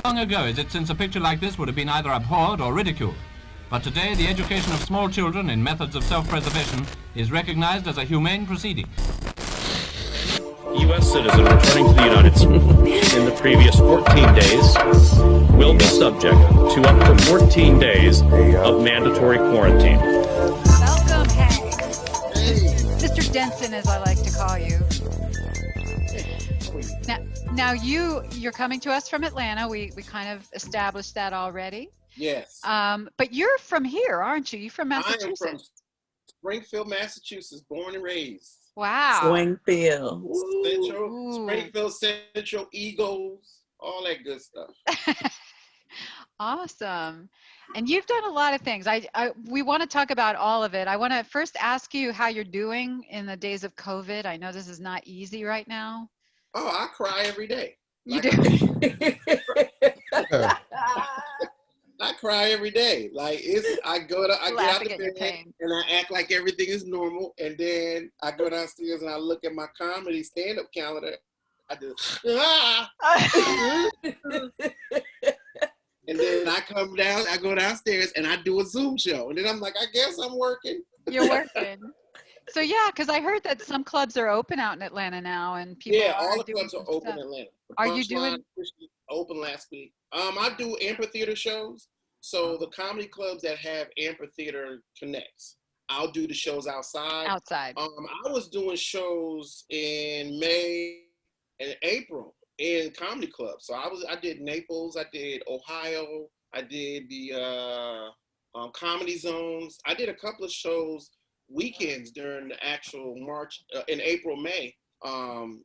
Long ago is it since a picture like this would have been either abhorred or ridiculed. But today, the education of small children in methods of self-preservation is recognized as a humane proceeding. U.S. citizen returning to the United States in the previous 14 days will be subject to up to 14 days of mandatory quarantine. Welcome, Hank. Mr. Denson, as I like to call you. Now you're coming to us from Atlanta. We kind of established that already. Yes. But you're from here, aren't you? You're from Massachusetts. I am from Springfield, Massachusetts, born and raised. Wow. Springfield. Springfield Central Eagles, all that good stuff. Awesome. And you've done a lot of things. We want to talk about all of it. I want to first ask you how you're doing in the days of COVID. I know this is not easy right now. Oh, I cry every day. You do? I cry every day. Like I get out of bed and I act like everything is normal, and then I go downstairs and I look at my comedy stand-up calendar. I do, and then I go downstairs and I do a Zoom show, and then I'm like, I guess I'm working. You're working. So yeah, because I heard that some clubs are open out in Atlanta now, and people. Yeah, all the clubs are open in Atlanta. Are you doing? Open last week. I do amphitheater shows. So the comedy clubs that have amphitheater connects, I'll do the shows outside. Outside. I was doing shows in May and April in comedy clubs. So I did Naples, I did Ohio, I did the comedy zones. I did a couple of shows weekends during the actual March in April, May.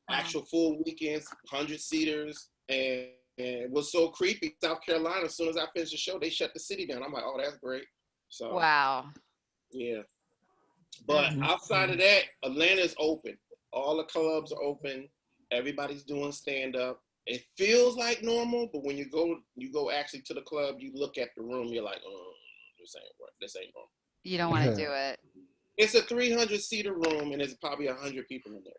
Actual full weekends, 100-seaters, and it was so creepy. South Carolina, as soon as I finished the show, they shut the city down. I'm like, oh, that's great. So wow. Yeah. But outside of that, Atlanta's open. All the clubs are open. Everybody's doing stand-up. It feels like normal, but when you go actually to the club, you look at the room, you're like, oh, this ain't normal. You don't want to do it. It's a 300-seater room, and there's probably 100 people in there.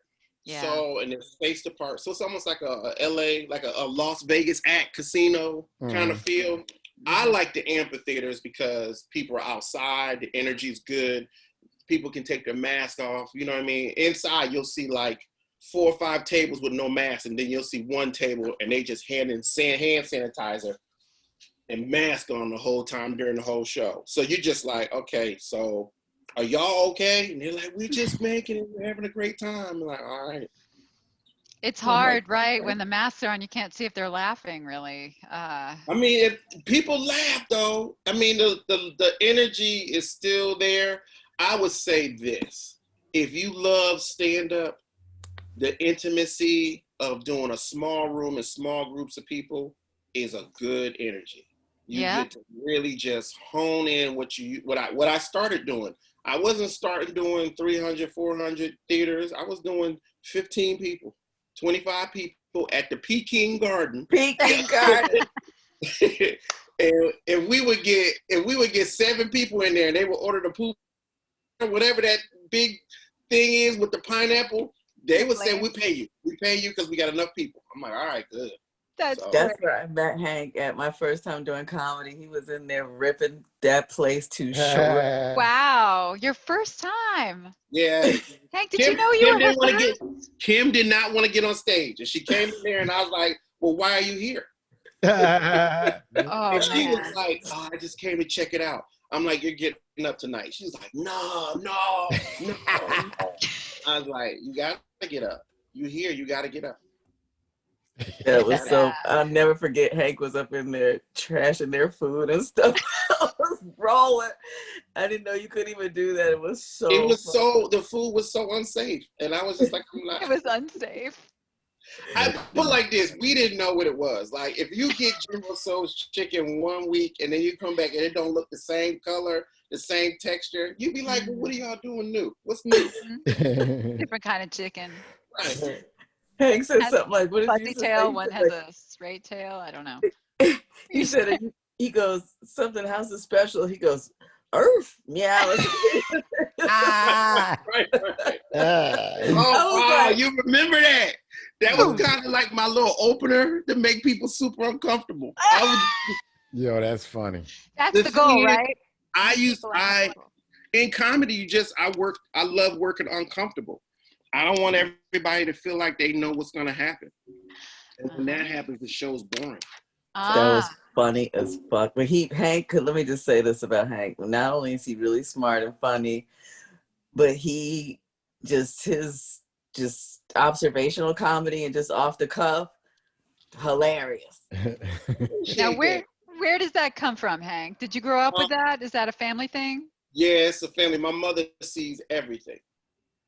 Yeah. So, and it's spaced apart. So it's almost like a LA, like a Las Vegas casino kind of feel. I like the amphitheaters because people are outside, the energy's good. People can take their mask off, you know what I mean? Inside, you'll see like 4 or 5 tables with no mask, and then you'll see one table and they just hand sanitizer and mask on the whole time during the whole show. So you're just like, okay, so are y'all okay? And they're like, we just making it. We're having a great time. I'm like, all right. It's hard, right? When the masks are on, you can't see if they're laughing, really. I mean, if people laugh, though. I mean, the energy is still there. I would say this. If you love stand-up, the intimacy of doing a small room and small groups of people is a good energy. You get to really just hone in what I started doing. I wasn't starting doing 300, 400 theaters. I was doing 15 people, 25 people at the Peking Garden. Peking Garden. And if we would get 7 people in there and they would order the poop, whatever that big thing is with the pineapple, they would say, we pay you because we got enough people. I'm like, all right, good. That's where I met Hank at my first time doing comedy. He was in there ripping that place to short. Wow, your first time. Yeah. Hank, did you know you were with Kim did not want to get on stage, and she came in there, and I was like, well, why are you here? And she was like, oh, I just came to check it out. I'm like, you're getting up tonight. She was like, no. I was like, you got to get up. You here, you got to get up. That was so, I'll never forget Hank was up in there trashing their food and stuff. I was rolling. I didn't know you couldn't even do that. It was so the food was so unsafe. And I was just like, I'm not. It was unsafe. I put like this, we didn't know what it was. Like if you get Jimbo Soul's chicken one week and then you come back and it don't look the same color, the same texture, you'd be like, well, what are y'all doing new? What's new? Different kind of chicken. Right. Hank said something like, what is fuzzy tail, one has a straight tail. I don't know. He said, he goes, something, how's it special? He goes, Earth. Yeah. Right. Oh, wow, you remember that. That was kind of like my little opener to make people super uncomfortable. Yo, that's funny. That's the goal, right? In comedy, I love working uncomfortable. I don't want everybody to feel like they know what's going to happen. And when that happens, the show's boring. That was funny as fuck. But Hank, let me just say this about Hank. Not only is he really smart and funny, but his observational comedy and just off the cuff, hilarious. Now, where does that come from, Hank? Did you grow up with that? Is that a family thing? Yeah, it's a family. My mother sees everything.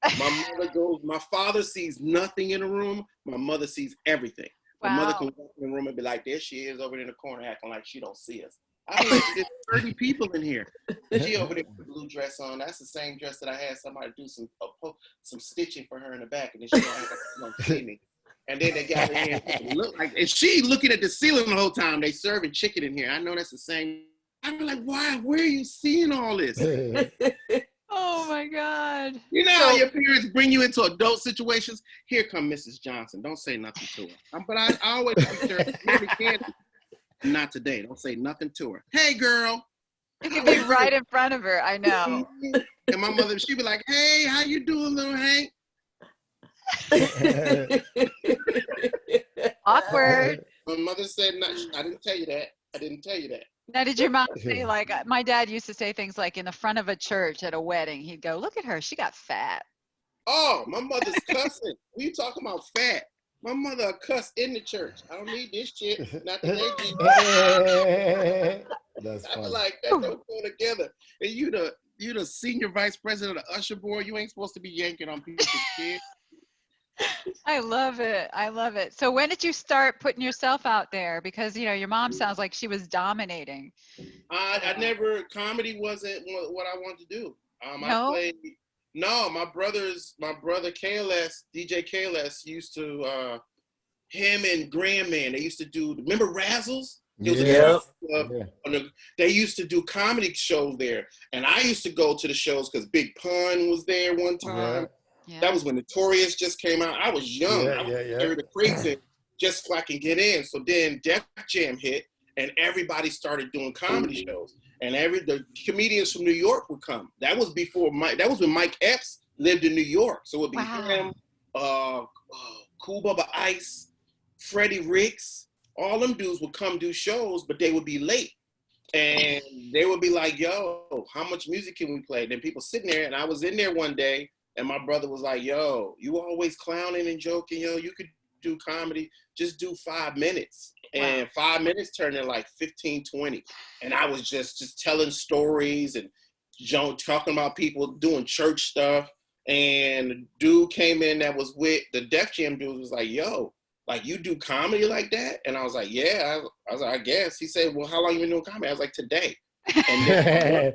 My father sees nothing in the room. My mother sees everything. My mother can walk in the room and be like, there she is over in the corner acting like she don't see us. I bet you there's 30 people in here. She over there with a blue dress on. That's the same dress that I had somebody do some stitching for her in the back, and then she don't see me. And then they got in here and look like, and she looking at the ceiling the whole time. They serving chicken in here. I know that's the same. I'm like, why? Where are you seeing all this? Oh my God. You know how your parents bring you into adult situations? Here come Mrs. Johnson. Don't say nothing to her. But I always teach her, Mary Candy, not today. Don't say nothing to her. Hey, girl. You could be right in front of her. I know. And my mother, she'd be like, hey, how you doing, little Hank? Awkward. My mother said, no, I didn't tell you that. I didn't tell you that. Now, did your mom say, like, my dad used to say things like in the front of a church at a wedding, he'd go, look at her, she got fat. Oh, my mother's cussing. What you talking about fat? My mother cuss in the church. I don't need this shit. Not today, That's I funny. was like, that don't go together. And you the senior vice president of the usher board. You ain't supposed to be yanking on people's kids. I love it. I love it. So when did you start putting yourself out there? Because, you know, your mom sounds like she was dominating. Comedy wasn't what I wanted to do. No? My brother KLS, DJ KLS used to, him and Grandman, they used to do, remember Razzles? They used to do comedy shows there. And I used to go to the shows because Big Pun was there one time. Yeah. That was when Notorious just came out. I was young. I was carrying the crates in just so I can get in. So then Def Jam hit, and everybody started doing comedy shows. And the comedians from New York would come. That was before that was when Mike Epps lived in New York. So it would be him, Cool Bubba Ice, Freddie Ricks. All them dudes would come do shows, but they would be late. And they would be like, yo, how much music can we play? Then people sitting there, and I was in there one day, and my brother was like, yo, you always clowning and joking, yo, you could do comedy, just do 5 minutes. And 5 minutes turned in like 15, 20. And I was just telling stories and talking about people doing church stuff. And the dude came in that was with the Def Jam dude was like, yo, like you do comedy like that? And I was like, yeah. I was like, I guess. He said, well, how long you been doing comedy? I was like, today. And then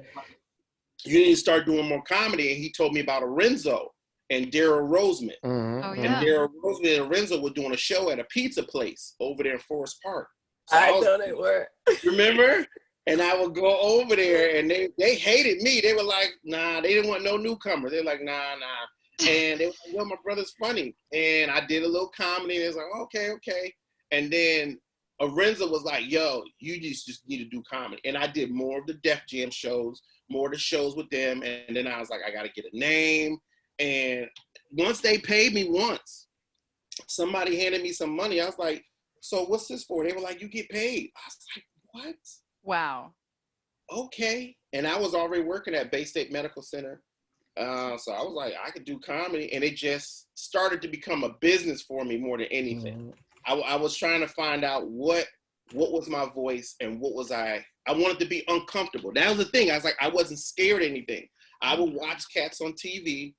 you need to start doing more comedy. And he told me about Arenzo and Daryl Roseman. Mm-hmm. Oh, yeah. And Daryl Roseman and Arenzo were doing a show at a pizza place over there in Forest Park. So I know they were. Remember? And I would go over there, and they hated me. They were like, nah, they didn't want no newcomers. They were like, nah. And they were like, yo, my brother's funny. And I did a little comedy, and it was like, okay. And then Arenzo was like, yo, you just need to do comedy. And I did more of the Def Jam shows, more of the shows with them. And then I was like, I got to get a name. And once they paid me once, somebody handed me some money. I was like, so what's this for? They were like, you get paid. I was like, what? Wow. Okay. And I was already working at Bay State Medical Center. So I was like, I could do comedy. And it just started to become a business for me more than anything. Mm-hmm. I was trying to find out what was my voice and what was I wanted to be uncomfortable. That was the thing. I was like, I wasn't scared of anything. I would watch cats on TV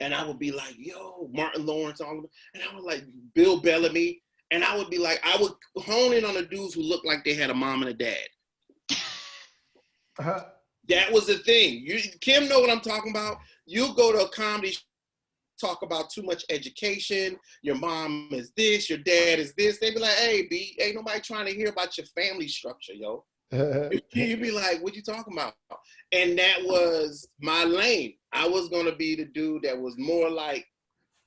and I would be like, yo, Martin Lawrence, all of them. And I was like, Bill Bellamy. And I would be like, I would hone in on the dudes who looked like they had a mom and a dad. That was the thing. Kim know what I'm talking about. You go to a comedy talk about too much education. Your mom is this, your dad is this. They be like, hey, B, ain't nobody trying to hear about your family structure, yo. You'd be like, what you talking about? And that was my lane. I was going to be the dude that was more like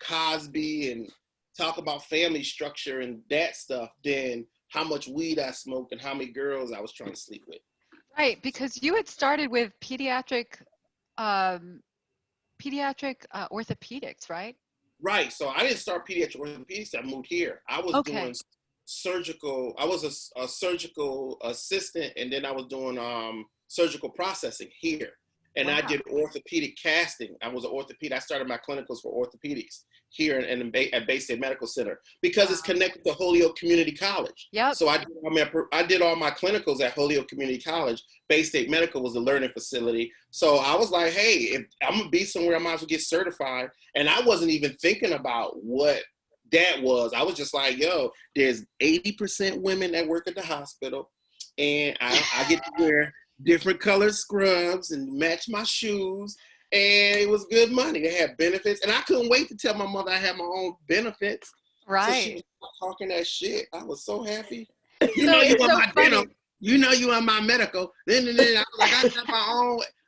Cosby and talk about family structure and that stuff than how much weed I smoked and how many girls I was trying to sleep with. Right, because you had started with pediatric orthopedics, right? Right. So I didn't start pediatric orthopedics. I moved here. I was doing surgical. I was a surgical assistant, and then I was doing surgical processing here. And I did orthopedic casting. I was an orthopedic. I started my clinicals for orthopedics here at Bay State Medical Center because it's connected to Holyoke Community College. Yep. So I did all my clinicals at Holyoke Community College. Bay State Medical was a learning facility. So I was like, hey, if I'm gonna be somewhere, I might as well get certified. And I wasn't even thinking about what that was. I was just like, yo, there's 80% women that work at the hospital, and I get to wear different colored scrubs and match my shoes, and it was good money. They had benefits, and I couldn't wait to tell my mother I had my own benefits. Right. So she was talking that shit. I was so happy. You know you want my dental. You know you want my medical. Then I was like,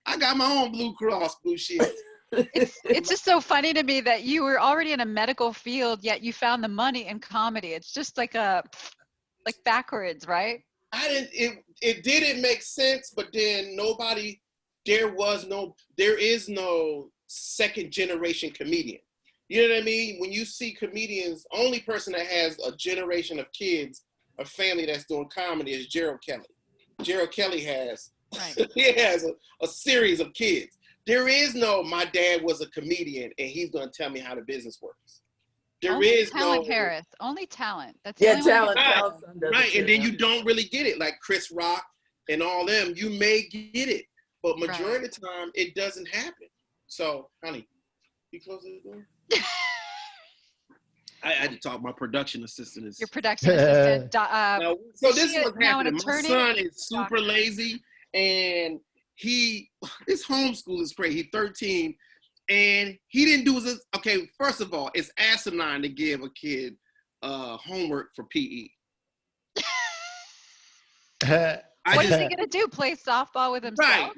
I got my own Blue Cross Blue Shield. It's just so funny to me that you were already in a medical field, yet you found the money in comedy. It's just like backwards, right? It didn't make sense, but then there is no second generation comedian. You know what I mean? When you see comedians, only person that has a generation of kids, a family that's doing comedy is Gerald Kelly. Gerald Kelly has, he has a series of kids. There is no, my dad was a comedian and he's going to tell me how the business works. There only is talent, no Harris. Only talent. That's talent. Right, and then you don't really get it. Like Chris Rock and all them, you may get it, but majority of the time it doesn't happen. So, honey, you close the door. I had to talk. My production assistant is. Your production assistant. So this is what's now an happening. My attorney? son is super lazy, and his homeschool is crazy. He's 13. And he didn't do his, okay, first of all, it's asinine to give a kid homework for PE. What is he going to do? Play softball with himself?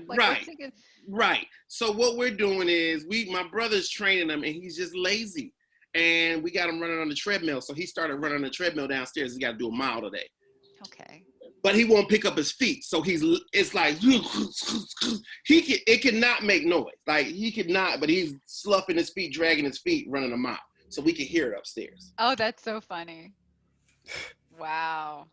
Right. So what we're doing is, my brother's training him, and he's just lazy. And we got him running on the treadmill. So he started running on the treadmill downstairs. He got to do a mile today. Okay. But he won't pick up his feet. So it's like, it cannot make noise. Like he could not, but he's sloughing his feet, dragging his feet, running a mile. So we can hear it upstairs. Oh, that's so funny. Wow.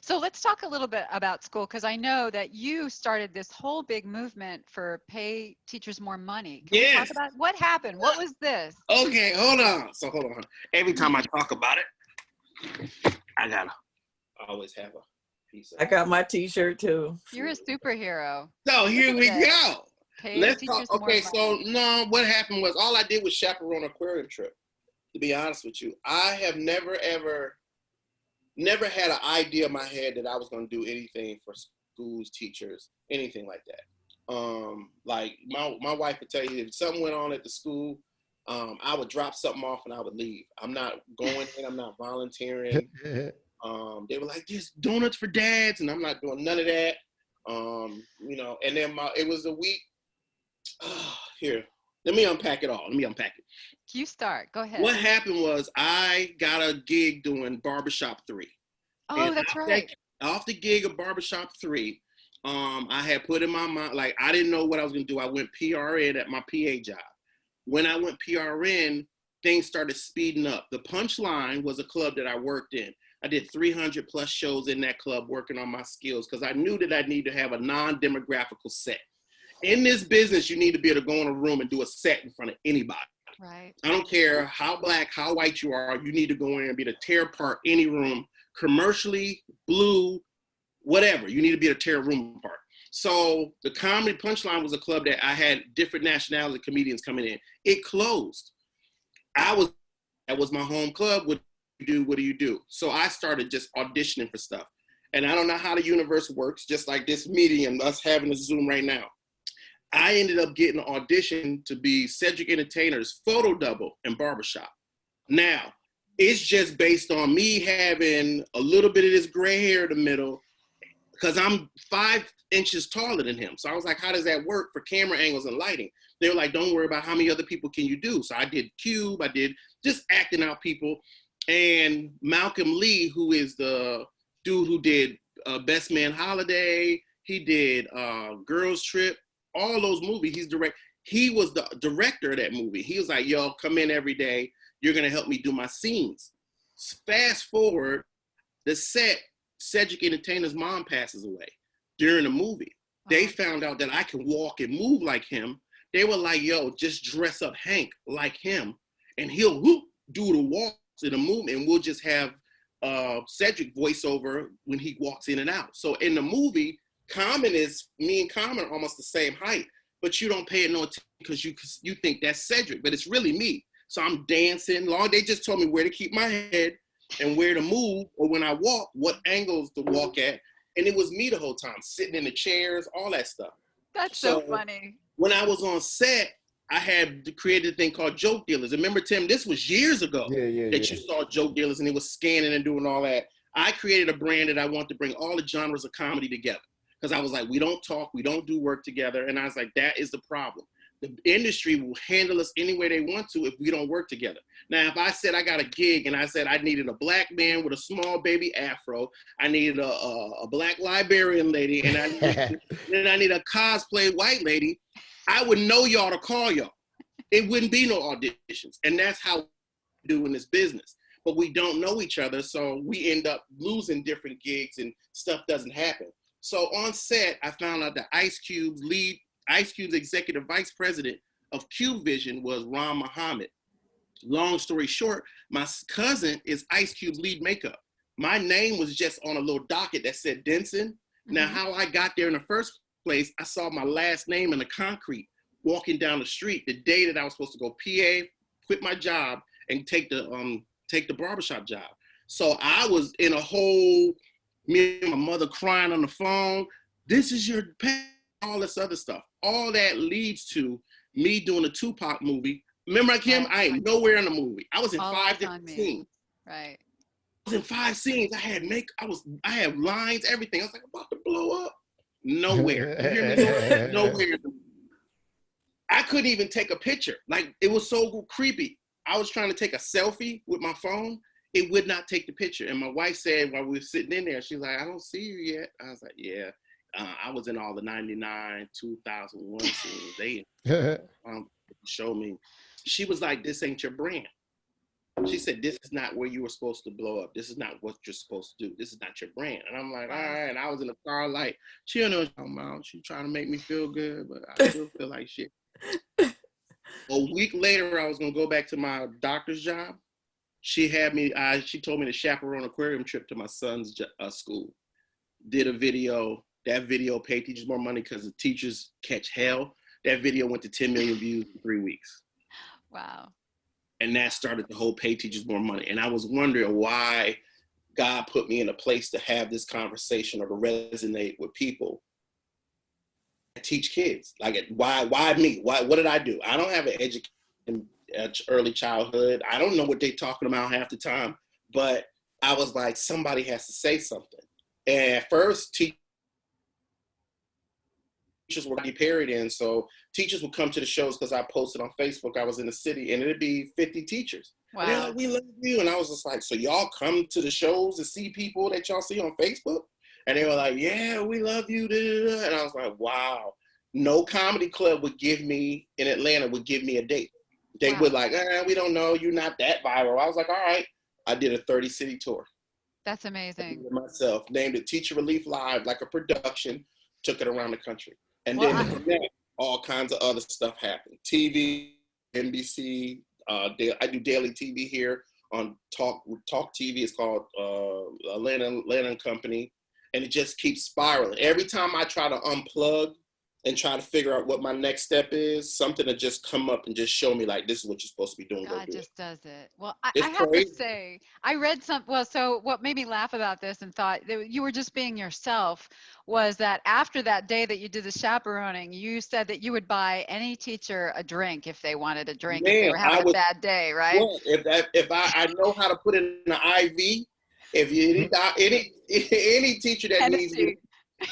So let's talk a little bit about school, because I know that you started this whole big movement for pay teachers more money. Can we talk about what happened? What was this? Okay, hold on. So hold on. Every time I talk about it, I always have a piece of it. I got my t-shirt too. You're a superhero. So here we go. Let's talk. Okay, so no, what happened was all I did was chaperone an aquarium trip. To be honest with you, I have never had an idea in my head that I was going to do anything for schools, teachers, anything like that. Like my wife would tell you, if something went on at the school, I would drop something off and I would leave. I'm not going in. I'm not volunteering. They were like, "Just donuts for dads," and I'm not doing none of that. And then it was a week. Here, let me unpack it all. You start. Go ahead. What happened was I got a gig doing Barbershop 3. Oh, and that's right. Off the gig of Barbershop 3, I had put in my mind, like, I didn't know what I was going to do. I went PRN at my PA job. When I went PRN, things started speeding up. The Punchline was a club that I worked in. I did 300 plus shows in that club working on my skills because I knew that I needed to have a non-demographical set. In this business, you need to be able to go in a room and do a set in front of anybody. Right. I don't care how black, how white you are, you need to go in and be able to tear apart any room, commercially, blue, whatever. You need to be able to tear a room apart. So the Comedy Punchline was a club that I had different nationality comedians coming in. It closed. That was my home club. What do you do? So I started just auditioning for stuff. And I don't know how the universe works, just like this meeting, us having a Zoom right now. I ended up getting an audition to be Cedric Entertainer's photo double in Barbershop. Now, it's just based on me having a little bit of this gray hair in the middle, because I'm 5 inches taller than him. So I was like, how does that work for camera angles and lighting? They were like, don't worry about how many other people can you do. So I did Cube, I did just acting out people. And Malcolm Lee, who is the dude who did Best Man Holiday, he did Girls Trip, all those movies. He was the director of that movie. He was like, yo, come in every day. You're going to help me do my scenes. Fast forward, the set, Cedric Entertainer's mom passes away during the movie. They found out that I can walk and move like him. They were like, yo, just dress up Hank like him, and he'll do the walks in the movie, and we'll just have Cedric voiceover when he walks in and out. So in the movie, me and Common are almost the same height, but you don't pay it no attention because you think that's Cedric, but it's really me. So I'm dancing. They just told me where to keep my head and where to move, or when I walk, what angles to walk at. And it was me the whole time, sitting in the chairs, all that stuff. That's so funny. When I was on set, I had created a thing called Joke Dealers. Remember, Tim, this was years ago that you saw Joke Dealers, and it was scanning and doing all that. I created a brand that I want to bring all the genres of comedy together. Because I was like, we don't talk, we don't do work together. And I was like, that is the problem. The industry will handle us any way they want to if we don't work together. Now, if I said I got a gig and I said I needed a black man with a small baby afro, I needed a black librarian lady, and I need a cosplay white lady, I would know y'all to call y'all. It wouldn't be no auditions. And that's how we do in this business. But we don't know each other, so we end up losing different gigs and stuff doesn't happen. So on set, I found out that Ice Cube's executive vice president of Cube Vision was Ron Muhammad. Long story short, my cousin is Ice Cube's lead makeup. My name was just on a little docket that said Denson. Now, how I got there in the first place, I saw my last name in the concrete walking down the street the day that I was supposed to go PA, quit my job, and take the barbershop job. So I was in a whole, me and my mother crying on the phone, this is your pay, all this other stuff. All that leads to me doing a Tupac movie. Remember, Kim, I ain't nowhere in the movie. I was in 5 different scenes. Right. I was in 5 scenes. I had lines, everything. I was like, I'm about to blow up. Nowhere. You hear me? Nowhere. I couldn't even take a picture. Like, it was so creepy. I was trying to take a selfie with my phone. It would not take the picture. And my wife said while we were sitting in there, she's like, I don't see you yet. I was like, yeah. I was in all the 99, 2001 scenes. They showed me. She was like, this ain't your brand. She said, this is not where you were supposed to blow up. This is not what you're supposed to do. This is not your brand. And I'm like, all right. And I was in the car like, she don't know what I'm about. She's trying to make me feel good, but I still feel like shit. A week later, I was going to go back to my doctor's job. She told me to chaperone aquarium trip to my son's school. Did a video. That video paid teachers more money because the teachers catch hell. That video went to 10 million views in 3 weeks. Wow. And that started the whole pay teachers more money. And I was wondering why God put me in a place to have this conversation or to resonate with people. Teach kids. Like, why me? What did I do? I don't have an education in early childhood. I don't know what they're talking about half the time. But I was like, somebody has to say something. And at first, teachers were getting parried in. So teachers would come to the shows because I posted on Facebook. I was in the city, and it'd be 50 teachers. Wow. And they're like, we love you. And I was just like, so y'all come to the shows to see people that y'all see on Facebook? And they were like, yeah, we love you. And I was like, wow. No comedy club in Atlanta would give me a date. They would like, we don't know. You're not that viral. I was like, all right. I did a 30-city tour. That's amazing. Myself, named it Teacher Relief Live, like a production, took it around the country. And then from that, all kinds of other stuff happened. TV, NBC, I do daily TV here on Talk TV. It's called Atlanta Company. And it just keeps spiraling. Every time I try to unplug and try to figure out what my next step is, something to just come up and just show me like, this is what you're supposed to be doing. God just does it. Well, I have to say, I read so what made me laugh about this and thought that you were just being yourself was that after that day that you did the chaperoning, you said that you would buy any teacher a drink if they wanted a drink, if they were having a bad day, right? Yeah, if I know how to put it in the IV, if you any teacher that needs it,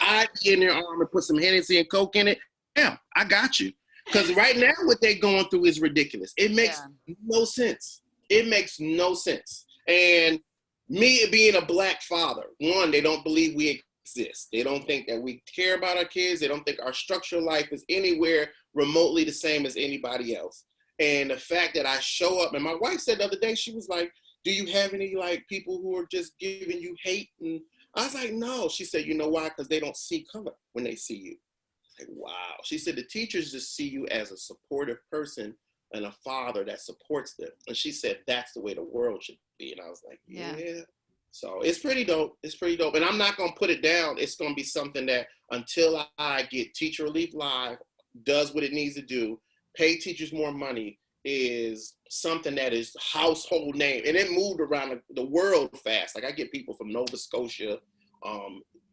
I get in their arm and put some Hennessy and Coke in it. Yeah, I got you. Because right now what they're going through is ridiculous. It makes no sense. It makes no sense. And me being a Black father, one, they don't believe we exist. They don't think that we care about our kids. They don't think our structural life is anywhere remotely the same as anybody else. And the fact that I show up, and my wife said the other day, she was like, do you have any like people who are just giving you hate? And I was like, no. She said, you know why? Because they don't see color when they see you. I was like, wow. She said, the teachers just see you as a supportive person and a father that supports them. And she said, that's the way the world should be. And I was like, yeah. So it's pretty dope. It's pretty dope. And I'm not going to put it down. It's going to be something that until I get Teacher Relief Live, does what it needs to do, pay teachers more money, is something that is household name. And it moved around the world fast. Like I get people from Nova Scotia,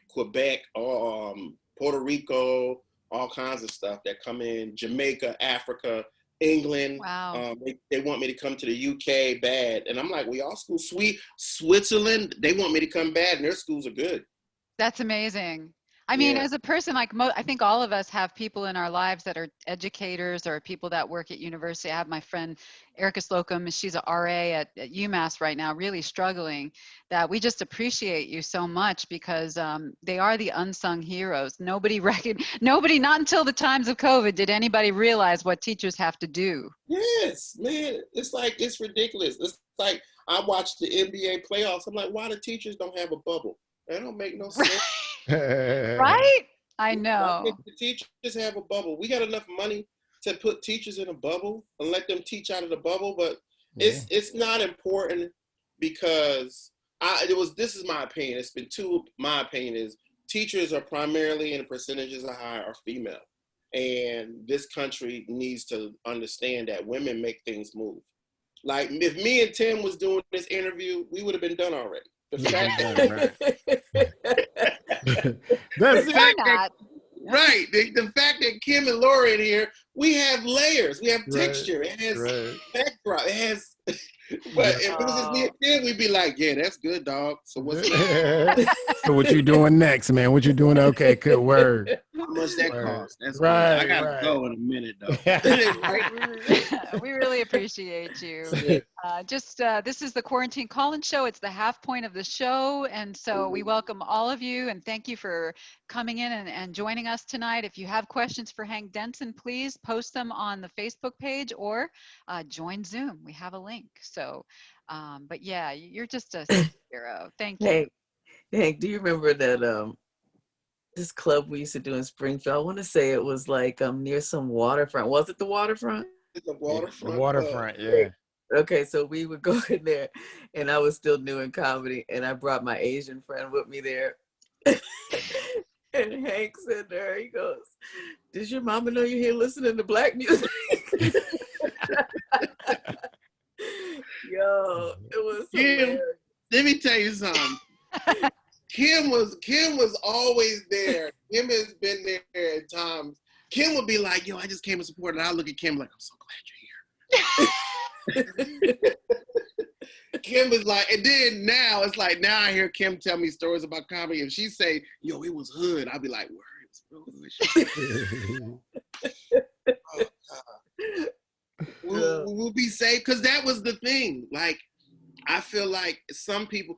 Quebec, Puerto Rico, all kinds of stuff that come in, Jamaica, Africa, England. Wow. They want me to come to the UK bad. And I'm like, well, y'all school, Switzerland, they want me to come bad and their schools are good. That's amazing. I mean, as a person, like I think all of us have people in our lives that are educators or people that work at university. I have my friend Erica Slocum. She's a RA at UMass right now, really struggling. That we just appreciate you so much because they are the unsung heroes. Nobody, not until the times of COVID did anybody realize what teachers have to do. Yes, man. It's like, it's ridiculous. It's like I watched the NBA playoffs. I'm like, why the teachers don't have a bubble? That don't make no sense. Right? I know. The teachers have a bubble. We got enough money to put teachers in a bubble and let them teach out of the bubble, but it's not important because this is my opinion. It's been my opinion is teachers are primarily, and the percentages are high, are female. And this country needs to understand that women make things move. Like if me and Tim was doing this interview, we would have been done already. The fact the fact that Kim and Laura in here, we have layers, we have texture, it has backdrop, it has. But if it was just me and Kim, we'd be like, yeah, that's good, dog. So what's next? So what you doing next, man? What you doing? Okay, good word. How much that cost? That's right. I gotta go in a minute, though. We really appreciate you. This is the Quarantine Call-In Show. It's the half point of the show, and so we welcome all of you and thank you for coming in and joining us tonight. If you have questions for Hank Denson, please post them on the Facebook page or join Zoom. We have a link. So, but yeah, you're just a hero. Thank you. Hank, do you remember that this club we used to do in Springfield? I want to say it was like near some waterfront. Was it the waterfront? The waterfront. The waterfront, yeah. Okay, so we would go in there, and I was still doing comedy, and I brought my Asian friend with me there. And Hank said to her, he goes, "Does your mama know you're here listening to black music?" Yo, it was Kim, let me tell you something. Kim was always there. Kim has been there at times. Kim would be like, yo, I just came to support, and I look at Kim like, I'm so glad you're here. Kim was like, and then now it's like, now I hear Kim tell me stories about comedy. If she say, yo, it was hood, I'll be like, word, oh, God. We'll be safe, because that was the thing. Like, I feel like some people,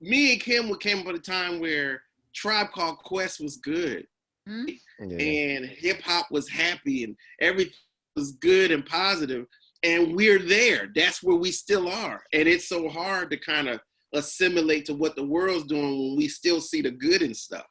me and Kim came up at a time where Tribe Called Quest was good. Mm-hmm. And hip hop was happy and everything was good and positive. And we're there. That's where we still are. And it's so hard to kind of assimilate to what the world's doing when we still see the good and stuff.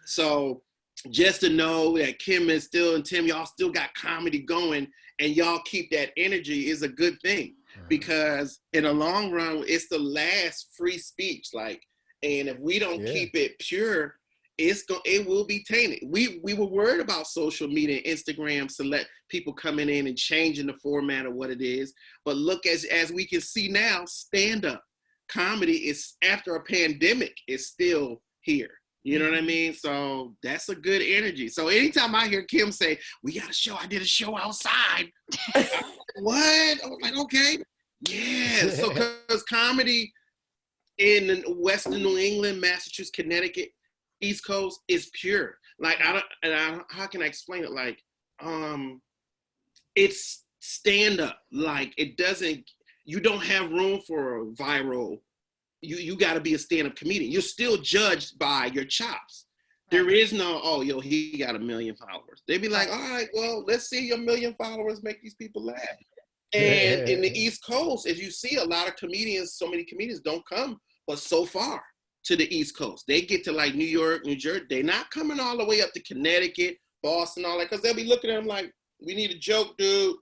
So just to know that Kim is still, and Tim, y'all still got comedy going and y'all keep that energy is a good thing. Because in the long run, it's the last free speech. Like, and if we don't keep it pure, it will be tainted. We were worried about social media and Instagram to let people coming in and changing the format of what it is. But look, as we can see now, stand-up comedy is, after a pandemic, is still here. You know what I mean? So that's a good energy. So anytime I hear Kim say, we got a show, I did a show outside. What? I was like, okay. Yeah. So because comedy in Western New England, Massachusetts, Connecticut, East Coast is pure. Like, how can I explain it? Like, it's stand up. Like, it doesn't, you don't have room for viral. You got to be a stand-up comedian. You're still judged by your chops. There is no, oh, yo, he got 1 million followers. They'd be like, all right, well, let's see your 1 million followers make these people laugh. And in the East Coast, as you see, a lot of comedians, so many comedians don't come but so far to the East Coast. They get to like New York, New Jersey. They're not coming all the way up to Connecticut, Boston, all that, because they'll be looking at them like, we need a joke, dude.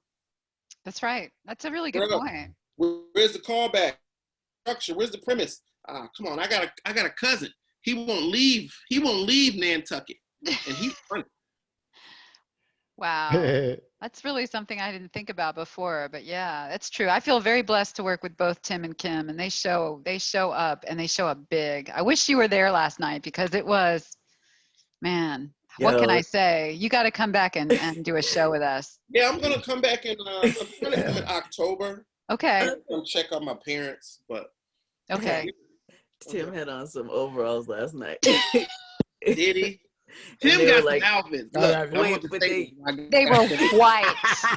That's right. That's a really good point. Where's the callback structure? Where's the premise? Come on, I got a cousin. He won't leave Nantucket, and he's funny. Wow. That's really something I didn't think about before, but yeah, that's true. I feel very blessed to work with both Tim and Kim, and they show up, and they show up big. I wish you were there last night because it was, man, what can I say? You got to come back and do a show with us. Yeah, I'm gonna come back in. I'm gonna come in October. Okay. I'm gonna check on my parents, but okay. Tim had on some overalls last night. Did he? Tim got some outfits. Look, they were white.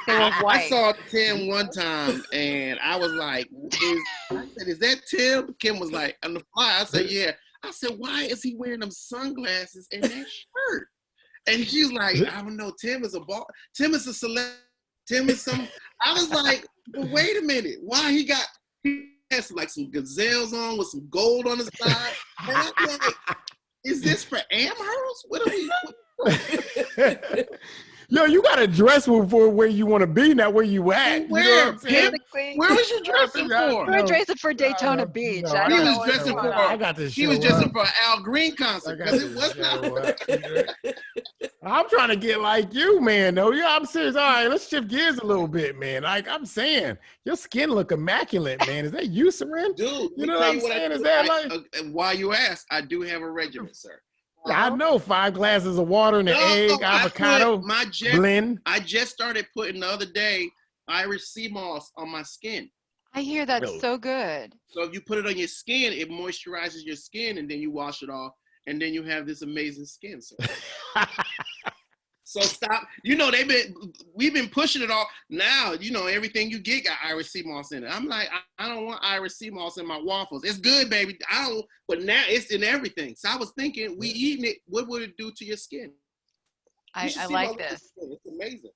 They were white. I saw Tim one time, and I was like, "Is that Tim?" Kim was like, "On the fly." I said, "Yeah." I said, "Why is he wearing them sunglasses and that shirt?" And she's like, "I don't know. Tim is a ball. Tim is a celeb. Tim is some." I was like, "But wait a minute. Why he has like some gazelles on with some gold on his side?" And I'm like, is this for Amherst? What are we? Yo, you got to dress for where you want to be, not where you at. Where? You know what I'm saying? Where was you dressing for? We were dressing for Daytona Beach. No, I he don't know was what's dressing going for. on. I got this. He was dressing for an Al Green concert because it was not. I'm trying to get like you, man. Though, yeah, I'm serious. All right, let's shift gears a little bit, man. Like I'm saying, your skin look immaculate, man. Is that Eucerin? Dude, you know what I'm saying? Is that like? Why you ask? I do have a regimen, sir. I know 5 glasses of water and an egg, avocado, blend. I just started putting the other day Irish sea moss on my skin. I hear that's so good. So if you put it on your skin, it moisturizes your skin, and then you wash it off, and then you have this amazing skin. So, so stop. You know we've been pushing it all. Now you know everything you get got Irish sea moss in it. I'm like, I don't want Irish sea moss in my waffles. It's good, baby. But now it's in everything. So I was thinking, we eating it. What would it do to your skin? I like this. It's amazing.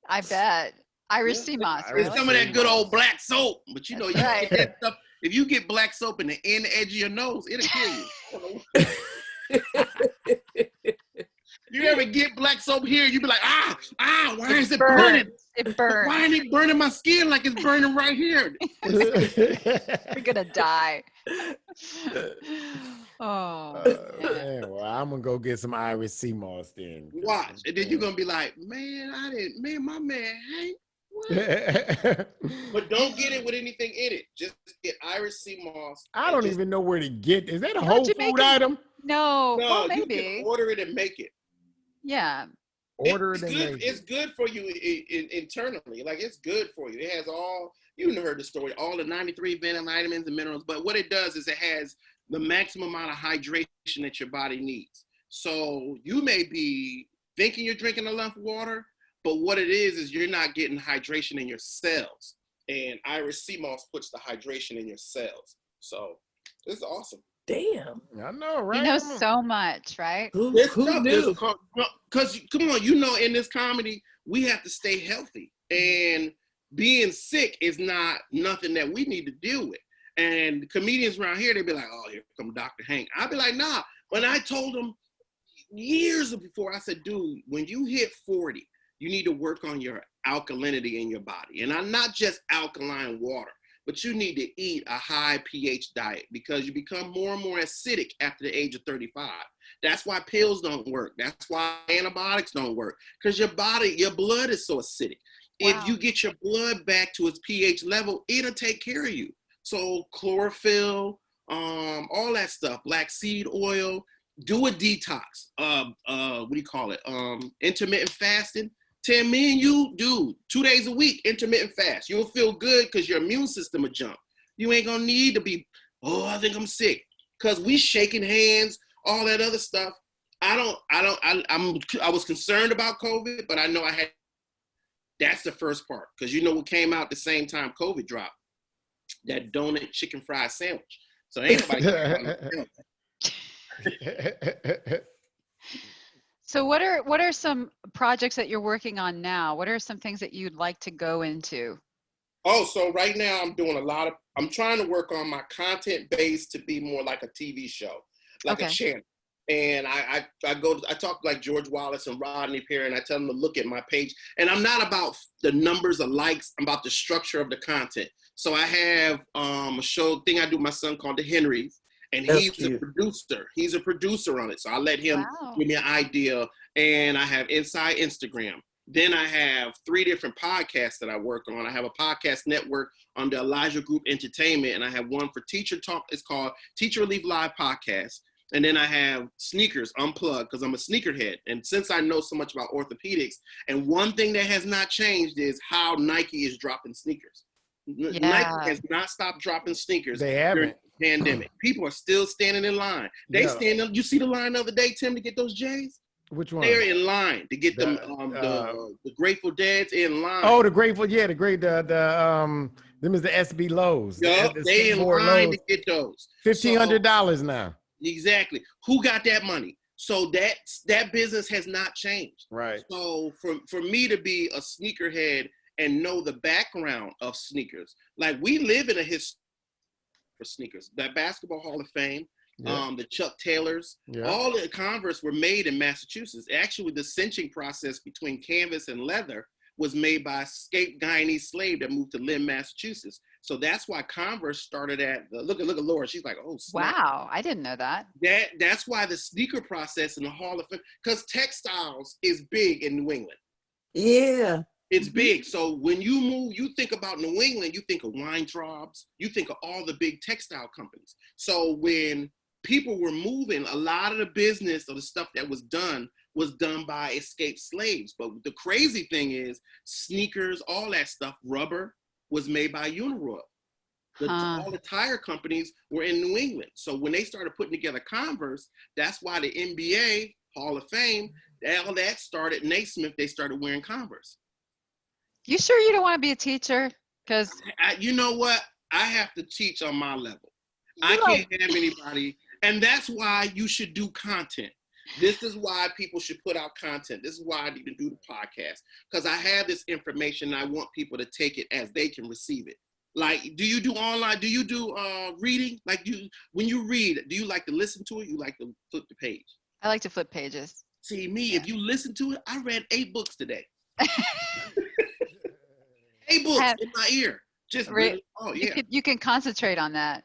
I bet. Irish sea moss. It's some of that good old black soap, but you know, you get that stuff. If you get black soap in the edge of your nose, it'll kill you. You ever get black soap here? You be like, why is it burning? It burns. Why is it burning my skin like it's burning right here? You're gonna die. Oh. Man, well, I'm gonna go get some Irish sea moss then. Watch, and then you're gonna be like, my man Hank. But don't get it with anything in it. Just get Irish sea moss. I don't even know where to get. Is that a whole food item? No, well, you maybe. can order it and make it. Yeah. It's good for you internally. Like it's good for you. It has you heard the story, all the 93 vitamins and minerals. But what it does is it has the maximum amount of hydration that your body needs. So you may be thinking you're drinking enough water, but what it is you're not getting hydration in your cells. And Irish sea moss puts the hydration in your cells. So it's awesome. Damn. I know, right? You know so much, right? Who knew? Because, come on, you know, in this comedy, we have to stay healthy. And being sick is not nothing that we need to deal with. And comedians around here, they be like, oh, here come Dr. Hank. I'd be like, nah. When I told them years before, I said, dude, when you hit 40, you need to work on your alkalinity in your body. And I'm not just alkaline water. But you need to eat a high pH diet because you become more and more acidic after the age of 35. That's why pills don't work. That's why antibiotics don't work because your blood is so acidic. Wow. If you get your blood back to its pH level, it'll take care of you. So chlorophyll, all that stuff, black seed oil, do a detox. What do you call it? Intermittent fasting. Tim, me and you, dude, 2 days a week, intermittent fast. You'll feel good because your immune system will jump. You ain't gonna need to be, I think I'm sick. Because we shaking hands, all that other stuff. I was concerned about COVID, but I know that's the first part. Because you know what came out the same time COVID dropped? that donut chicken fried sandwich. So ain't nobody caring about no sandwich. So what are some projects that you're working on now? What are some things that you'd like to go into? Oh, so right now I'm trying to work on my content base to be more like a TV show, like a channel. And I talk like George Wallace and Rodney Perry, and I tell them to look at my page. And I'm not about the numbers of likes, I'm about the structure of the content. So I have a show thing I do with my son called The Henrys, and he's a producer. He's a producer on it. So I let him give me an idea, and I have Inside Instagram. Then I have 3 different podcasts that I work on. I have a podcast network under Elijah Group Entertainment, and I have one for Teacher Talk. It's called Teacher Relief Live Podcast. And then I have Sneakers Unplugged, because I'm a sneakerhead. And since I know so much about orthopedics, and one thing that has not changed is how Nike is dropping sneakers. Nike has not stopped dropping sneakers. They haven't. During the pandemic. People are still standing in line. You see the line the other day, Tim, to get those J's? Which one? They're in line to get them. The Grateful Dead's in line. Oh, the Grateful, yeah, them is the SB Lows. Yup, they in line to get those. $1,500 now. Exactly. Who got that money? So that business has not changed. Right. So for me to be a sneakerhead and know the background of sneakers, like we live in a history for sneakers. That Basketball Hall of Fame. The Chuck Taylors, all the Converse were made in Massachusetts. Actually, the cinching process between canvas and leather was made by a escaped Guyanese slave that moved to Lynn, Massachusetts. So that's why Converse started at look at Laura. She's like, oh, snap. Wow, I didn't know that. That's why the sneaker process in the Hall of Fame, because textiles is big in New England. Yeah. It's big. So when you move, you think about New England, you think of Weintraub's, you think of all the big textile companies. So when people were moving, a lot of the business or the stuff that was done by escaped slaves. But the crazy thing is sneakers, all that stuff, rubber was made by Uniroyal. All the tire companies were in New England. So when they started putting together Converse, that's why the NBA Hall of Fame, all that started Naismith, they started wearing Converse. You sure you don't want to be a teacher? Because you know what? I have to teach on my level. I can't have anybody. And that's why you should do content. This is why people should put out content. This is why I need to do the podcast. Because I have this information and I want people to take it as they can receive it. Like, do you do online? Do you do reading? Like, when you read, do you like to listen to it? You like to flip the page? I like to flip pages. See, if you listen to it, I read 8 books today. 8 books in my ear. Just really, You can concentrate on that.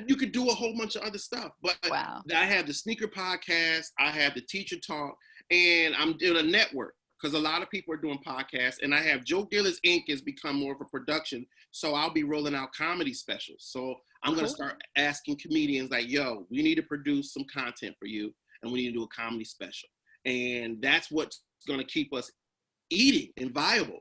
You could do a whole bunch of other stuff, but wow. I have the sneaker podcast, I have the teacher talk, and I'm doing a network because a lot of people are doing podcasts, and I have Joe Dealers Inc. has become more of a production, so I'll be rolling out comedy specials. So I'm going to start asking comedians like, yo, we need to produce some content for you, and we need to do a comedy special. And that's what's going to keep us eating and viable.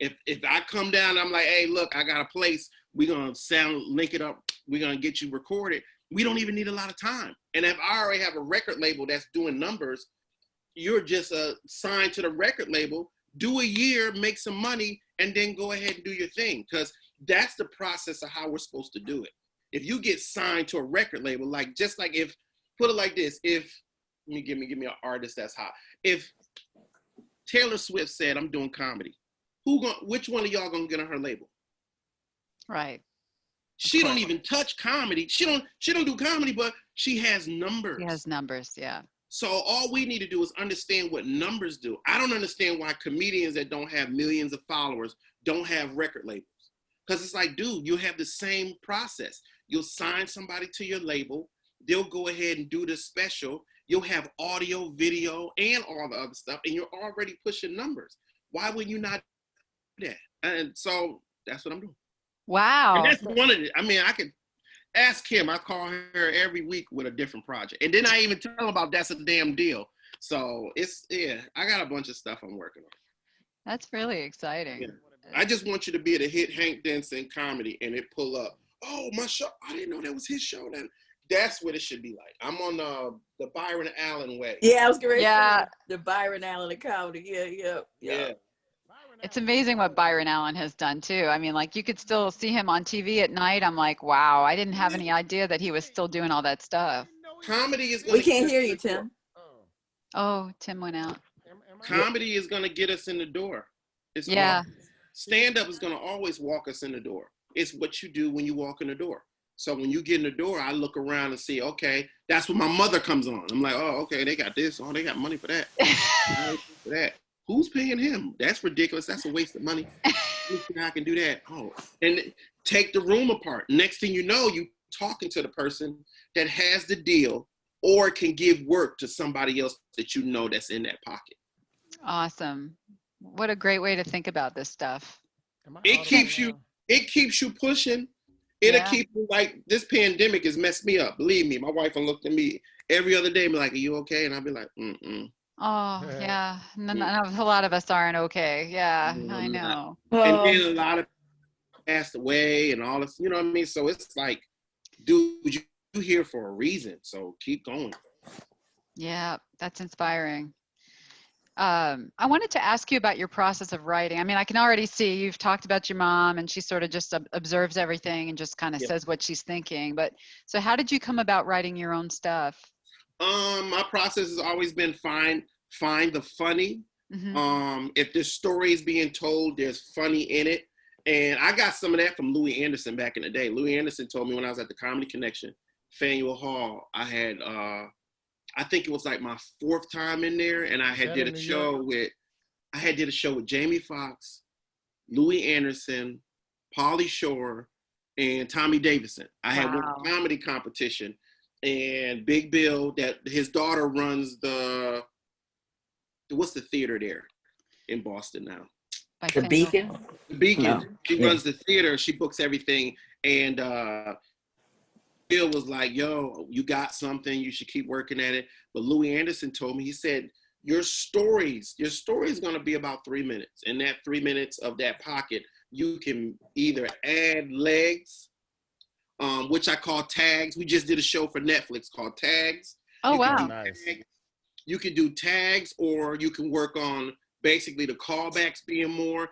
If I come down, I'm like, hey, look, I got a place. We're going to link it up. We're going to get you recorded. We don't even need a lot of time. And if I already have a record label that's doing numbers, you're just signed to the record label, do a year, make some money, and then go ahead and do your thing. Because that's the process of how we're supposed to do it. If you get signed to a record label, put it like this, give me an artist that's hot. If Taylor Swift said, I'm doing comedy, which one of y'all gonna get on her label? Right. She don't even touch comedy. She don't do comedy, but she has numbers. She has numbers, yeah. So all we need to do is understand what numbers do. I don't understand why comedians that don't have millions of followers don't have record labels. Because it's like, dude, you have the same process. You'll sign somebody to your label. They'll go ahead and do the special. You'll have audio, video, and all the other stuff, and you're already pushing numbers. Why would you not do that? And so that's what I'm doing. Wow. And that's one of it. I mean, I could ask Kim. I call her every week with a different project. And then I even tell her about That's a Damn Deal. So I got a bunch of stuff I'm working on. That's really exciting. Yeah. I just want you to be able to hit Hank Denson comedy and it pull up. Oh, my show. I didn't know that was his show. That's what it should be like. I'm on the Byron Allen way. Yeah, I was great. Yeah, the Byron Allen of comedy. Yeah. Byron It's amazing what Byron Allen has done too. I mean, like you could still see him on TV at night. I'm like, wow, I didn't have any idea that he was still doing all that stuff. Comedy is going We to can't hear you, Tim. Oh, Tim went out. Comedy is going to get us in the door. It's Yeah. Stand-up is going to always walk us in the door. It's what you do when you walk in the door. So when you get in the door, I look around and see, okay, that's when my mother comes on. I'm like, oh, okay, they got this. Oh, they got money for that. For that. Who's paying him? That's ridiculous. That's a waste of money. I can do that. Oh, and take the room apart. Next thing you know, you talking to the person that has the deal or can give work to somebody else that you know that's in that pocket. Awesome. What a great way to think about this stuff. It keeps you pushing. It'll keep you, like, this pandemic has messed me up. Believe me, my wife will look at me every other day and be like, are you okay? And I'll be like, mm-mm. Oh, yeah. A lot of us aren't okay. Yeah, I know. And then a lot of passed away and all this, you know what I mean? So it's like, dude, you're here for a reason. So keep going. Yeah, that's inspiring. I wanted to ask you about your process of writing. I mean, I can already see you've talked about your mom and she sort of just observes everything and just kind of says what she's thinking. But so how did you come about writing your own stuff? My process has always been find the funny. Mm-hmm. If the story is being told, there's funny in it. And I got some of that from Louis Anderson back in the day. Louis Anderson told me when I was at the Comedy Connection, Faneuil Hall, I had, I think it was like my 4th time in there, and I did a show with Jamie Foxx, Louis Anderson, Pauly Shore, and Tommy Davidson. I had one comedy competition, and Big Bill, that his daughter runs what's the theater there in Boston now? The Beacon? The Beacon. No. She runs the theater. She books everything. And Bill was like, yo, you got something. You should keep working at it. But Louis Anderson told me, he said, your story is going to be about 3 minutes. In that 3 minutes of that pocket, you can either add legs, which I call tags. We just did a show for Netflix called Tags. Oh, wow. Nice. You can do tags, or you can work on basically the callbacks being more,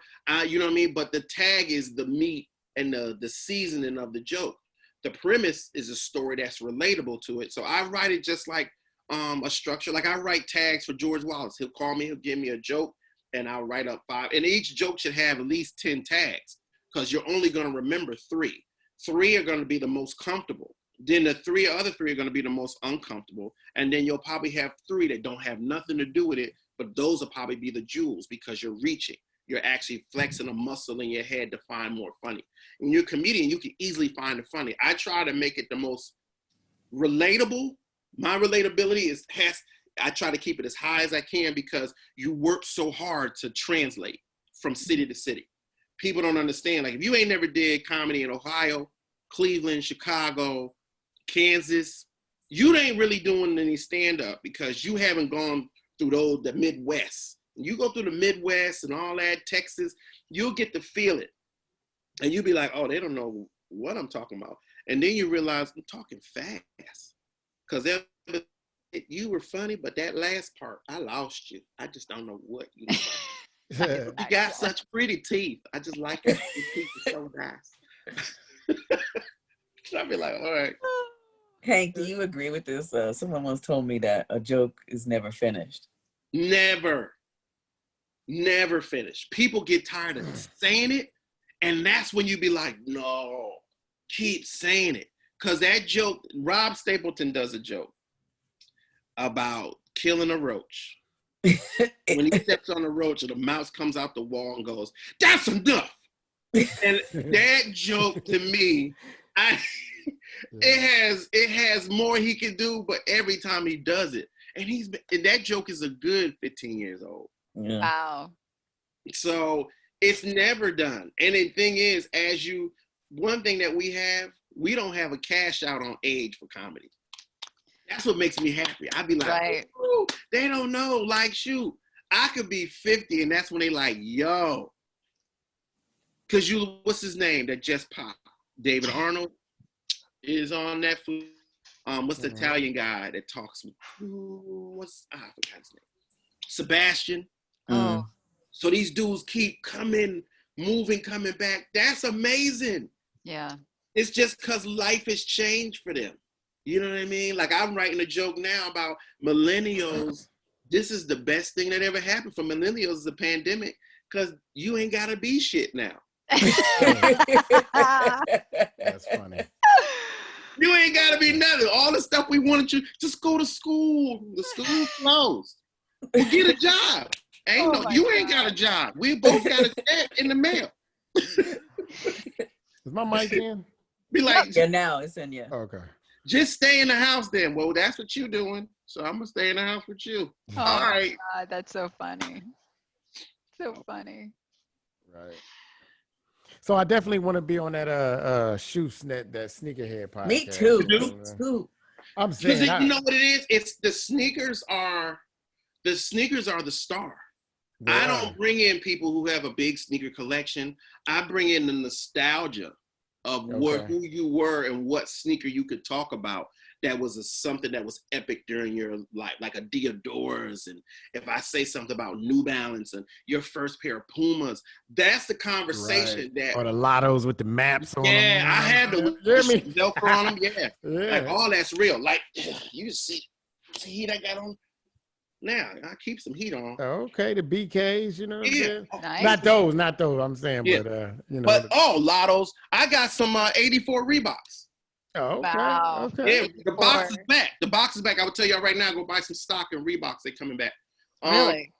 you know what I mean? But the tag is the meat and the seasoning of the joke. The premise is a story that's relatable to it. So I write it just like a structure. Like I write tags for George Wallace. He'll call me, he'll give me a joke, and I'll write up 5. And each joke should have at least 10 tags, because you're only going to remember 3. 3 are going to be the most comfortable. Then the other three are going to be the most uncomfortable. And then you'll probably have 3 that don't have nothing to do with it, but those will probably be the jewels, because you're reaching. You're actually flexing a muscle in your head to find more funny. When you're a comedian, you can easily find the funny. I try to make it the most relatable. My relatability I try to keep it as high as I can, because you work so hard to translate from city to city. People don't understand. Like, if you ain't never did comedy in Ohio, Cleveland, Chicago, Kansas, you ain't really doing any stand-up, because you haven't gone through the Midwest. You go through the Midwest and all that, Texas, you'll get to feel it. And you'll be like, oh, they don't know what I'm talking about. And then you realize I'm talking fast. Because you were funny, but that last part, I lost you. I just don't know what you know. You got such pretty teeth. I just like it. Your teeth are so nice. So I'll be like, all right. Hank, do you agree with this? Someone once told me that a joke is never finished. Never finished. People get tired of saying it, and that's when you be like, no, keep saying it. Because that joke, Rob Stapleton does a joke about killing a roach. When he steps on a roach, and the mouse comes out the wall and goes, that's enough. And that joke, to me, it has more he can do, but every time he does it, and that joke is a good 15 years old. Yeah. Wow. So it's never done. And the thing is, one thing that we don't have a cash out on age for comedy. That's what makes me happy. I'd be like, Right. oh, they don't know. Like, shoot, I could be 50, and that's when they like, yo. Because what's his name that just popped? David Arnold is on Netflix. What's the Italian guy that talks with, I forgot his name. Sebastian. Oh. So these dudes keep coming, moving, coming back. That's amazing. Yeah. It's just because life has changed for them. You know what I mean? Like I'm writing a joke now about millennials. This is the best thing that ever happened for millennials is the pandemic because you ain't got to be shit now. That's funny. You ain't got to be nothing. All the stuff we wanted you, just go to school. The school closed. Well, get a job. You ain't got a job. We both got a check in the mail. Is my mic in? Be like, Yeah, now it's in, yeah. Okay. just stay in the house then. Well, that's what you're doing. So I'm going to stay in the house with you. Oh, All right. God, that's so funny. So funny. Right. So I definitely want to be on that that sneakerhead podcast. Me too. You do? Me too. I'm Because saying, you know what it is? It's the sneakers are the star. I don't bring in people who have a big sneaker collection. I bring in the nostalgia of who you were and what sneaker you could talk about that was something that was epic during your life, like a Diodorus. And if I say something about New Balance and your first pair of Pumas, that's the conversation that. Or the lottos with the maps on them. Yeah, I had the Velcro on them. Yeah. Like all that's real. Like you see heat I got on. Now I keep some heat on. Okay, the BKs, you know what I'm saying? Nice. Not those. I'm saying, Yeah. but you know. But lottos. I got some 84 Reeboks. Oh, okay. Wow. Okay. Yeah, the box is back. The box is back. I would tell y'all right now, go buy some stock in Reeboks. They're coming back. Really?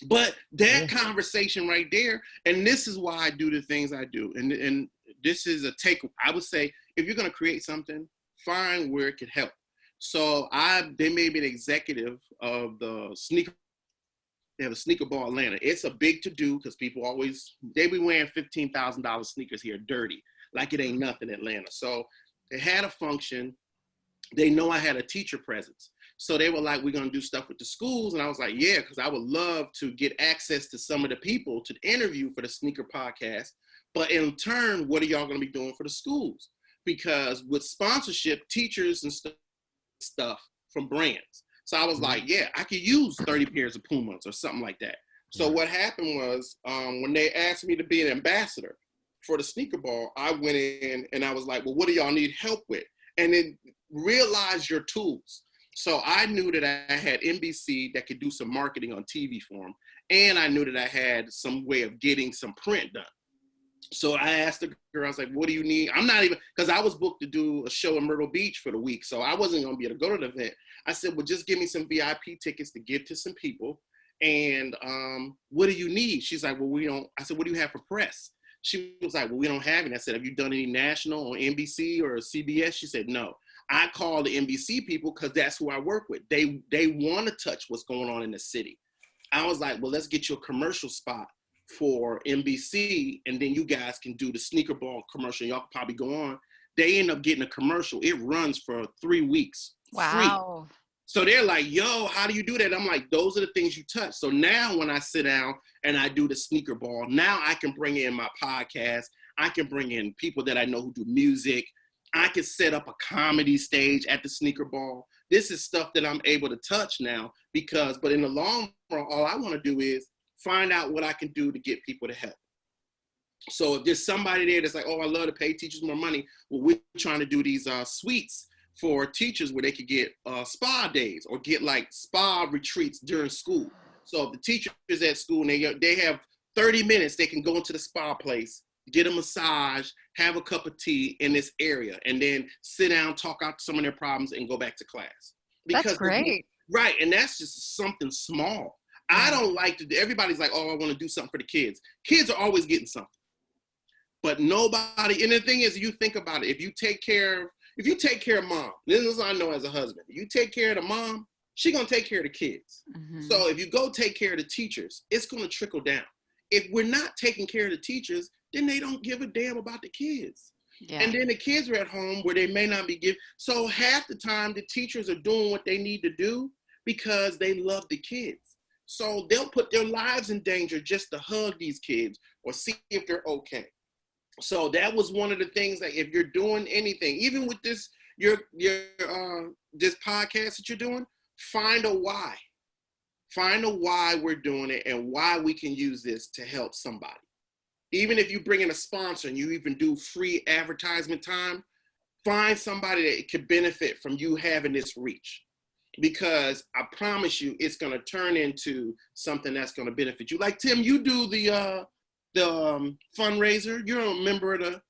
But that conversation right there, and this is why I do the things I do. And this is a take. I would say, if you're going to create something, find where it could help. So they made me an executive of the sneaker. They have a sneaker ball Atlanta. It's a big to do because people they be wearing $15,000 sneakers here dirty, like it ain't nothing Atlanta. So they had a function. They know I had a teacher presence. So they were like, we're going to do stuff with the schools. And I was like, yeah, because I would love to get access to some of the people to interview for the sneaker podcast. But in turn, what are y'all going to be doing for the schools? Because with sponsorship, teachers and stuff from brands. So I was like, yeah, I could use 30 pairs of Pumas or something like that. So what happened was when they asked me to be an ambassador for the sneaker ball, I went in and I was like, well, what do y'all need help with? And then realize your tools. So I knew that I had NBC that could do some marketing on TV for them. And I knew that I had some way of getting some print done. So I asked the girl, I was like, what do you need? I'm not even, because I was booked to do a show in Myrtle Beach for the week. So I wasn't going to be able to go to the event. I said, well, just give me some VIP tickets to give to some people. And what do you need? She's like, well, I said, what do you have for press? She was like, well, we don't have any. I said, have you done any national on NBC or CBS? She said, no. I call the NBC people because that's who I work with. They want to touch what's going on in the city. I was like, well, let's get you a commercial spot for NBC, and then you guys can do the sneaker ball commercial. Y'all can probably go on. They end up getting a commercial. It runs for 3 weeks. Wow. Free. So they're like, yo, how do you do that? I'm like, those are the things you touch. So now when I sit down and I do the sneaker ball, now I can bring in my podcast. I can bring in people that I know who do music. I can set up a comedy stage at the sneaker ball. This is stuff that I'm able to touch now but in the long run, all I want to do is find out what I can do to get people to help. So if there's somebody there that's like, oh, I love to pay teachers more money. Well, we're trying to do these suites for teachers where they could get spa days or get like spa retreats during school. So if the teacher is at school and they have 30 minutes, they can go into the spa place, get a massage, have a cup of tea in this area, and then sit down, talk out some of their problems, and go back to class. That's great. Right, and that's just something small. I don't like to, everybody's like, oh, I want to do something for the kids. Kids are always getting something. But nobody, and the thing is, you think about it, if you take care of mom, this is what I know as a husband, you take care of the mom, she's going to take care of the kids. Mm-hmm. So if you go take care of the teachers, it's going to trickle down. If we're not taking care of the teachers, then they don't give a damn about the kids. Yeah. And then the kids are at home where they may not be giving. So half the time the teachers are doing what they need to do because they love the kids. So they'll put their lives in danger just to hug these kids or see if they're okay. So that was one of the things that if you're doing anything, even with this, this podcast that you're doing, find a why. Find a why we're doing it and why we can use this to help somebody. Even if you bring in a sponsor and you even do free advertisement time, find somebody that could benefit from you having this reach. Because I promise you, it's going to turn into something that's going to benefit you. Like Tim, you do the fundraiser. You're a member of the.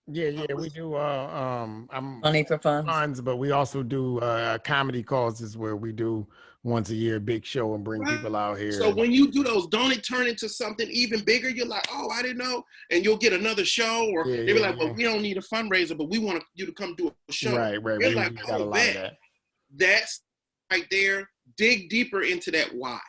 Yeah, we do. I'm Money for funds. funds, but we also do comedy causes where we do once a year big show and bring people out here. So when you do those, don't it turn into something even bigger? You're like, oh, I didn't know, and you'll get another show, or they be like, well, we don't need a fundraiser, but we want you to come do a show. Right. You're We like, got a oh, lot of that. That's right there. Dig deeper into that why,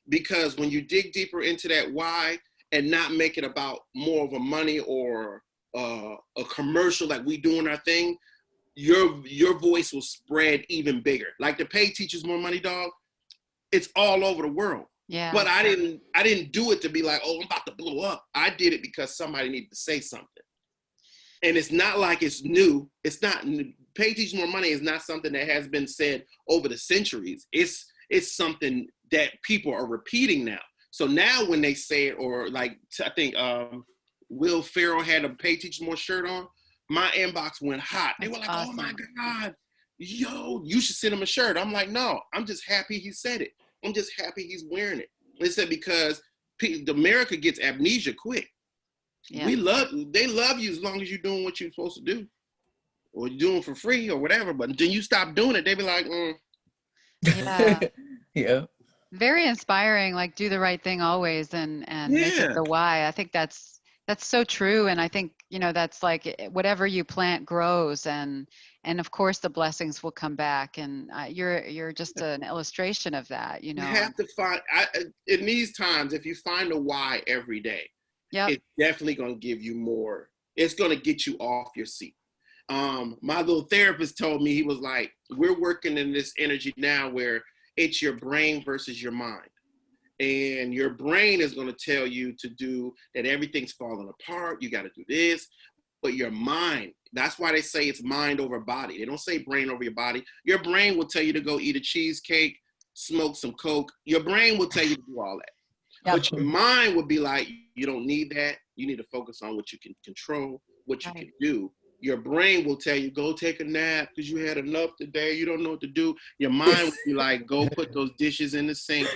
because when you dig deeper into that why and not make it about more of a money or a commercial like we doing our thing, your voice will spread even bigger. Like the Pay Teachers More Money, dog. It's all over the world. Yeah. But I didn't do it to be like, oh, I'm about to blow up. I did it because somebody needed to say something. And it's not like it's new. It's not Pay Teachers More Money is not something that has been said over the centuries. It's something that people are repeating now. So now when they say it, or like I think Will Ferrell had a Pay Teachers More shirt on, my inbox went hot. They were like, awesome. Oh my God, yo, you should send him a shirt. I'm like, no, I'm just happy he said it. I'm just happy he's wearing it. They said because America gets amnesia quick. Yeah. They love you as long as you're doing what you're supposed to do, or you're doing for free or whatever. But then you stop doing it, they be like, Yeah. Yeah. Very inspiring. Like, do the right thing always, and make it the why. I think that's so true. And I think, that's like whatever you plant grows, and of course the blessings will come back. And you're just an illustration of that. You have to find in these times, if you find a why every day, it's definitely going to give you more. It's going to get you off your seat. My little therapist told me, he was like, we're working in this energy now where it's your brain versus your mind. And your brain is going to tell you to do that, everything's falling apart. You got to do this. But your mind, that's why they say it's mind over body. They don't say brain over your body. Your brain will tell you to go eat a cheesecake, smoke some Coke. Your brain will tell you to do all that. Yep. But your mind would be like, you don't need that. You need to focus on what you can control, what you can do. Your brain will tell you, go take a nap because you had enough today. You don't know what to do. Your mind will be like, go put those dishes in the sink